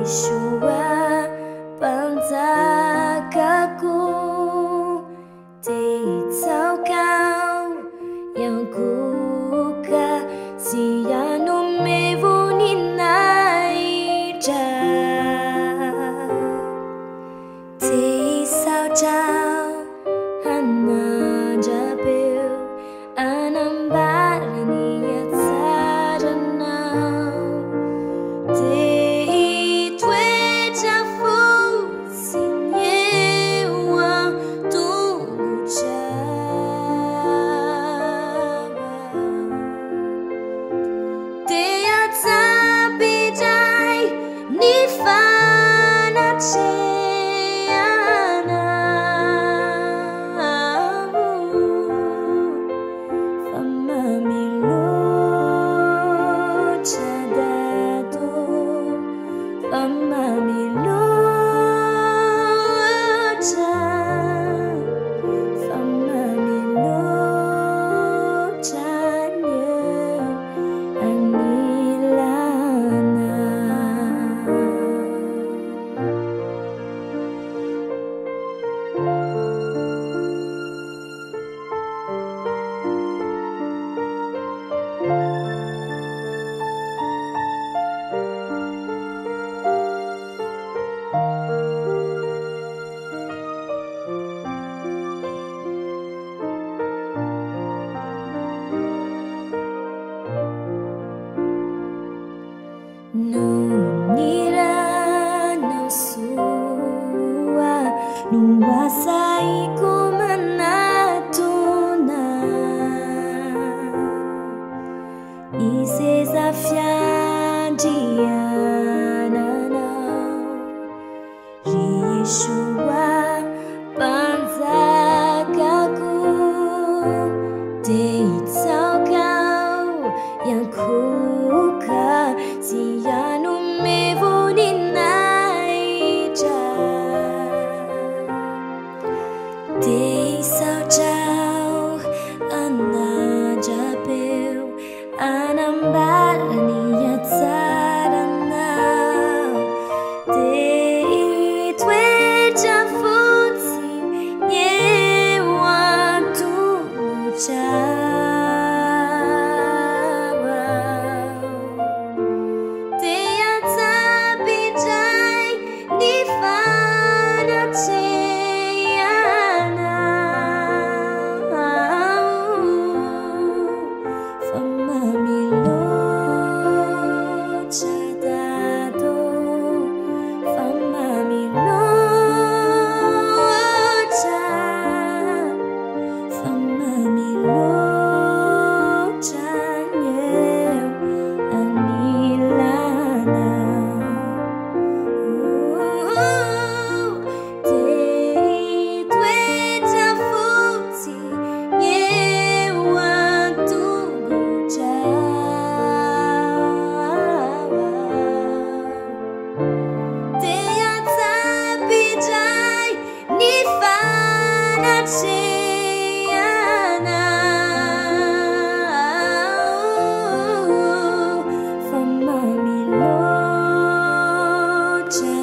Yehôshoa Mpanjakako te hitsaoka hiankohoka sy hanome Voninahitra te hisaotra hanandram-peo Hanambara ny hatsaranao te hitoetra fotsiny eo an-tongotrao te hatsapa indray ny fanatrehanao fa Mamy Loatra Dada fa Mamy Loatra fa Mamy Loatra Voninahitra soa no asahiako manatona seza fiandriananao Yehôshoa Mpanjakako te hitsaoka hiankohoka sy hanome Voninahitra te hisaotra hanandram-peo Hanambara ny hatsaranao te hitoetra fotsiny eo an-tongotrao te hatsapa indray ny fanatrehanao fa Mamy Loatra Dada fa Mamy Loatra fa Mamy Loatra anilanao te hitoetra fotsiny eo an-tongotrao te hatsapa indray ny fanatrehanao fa Mamy Loatra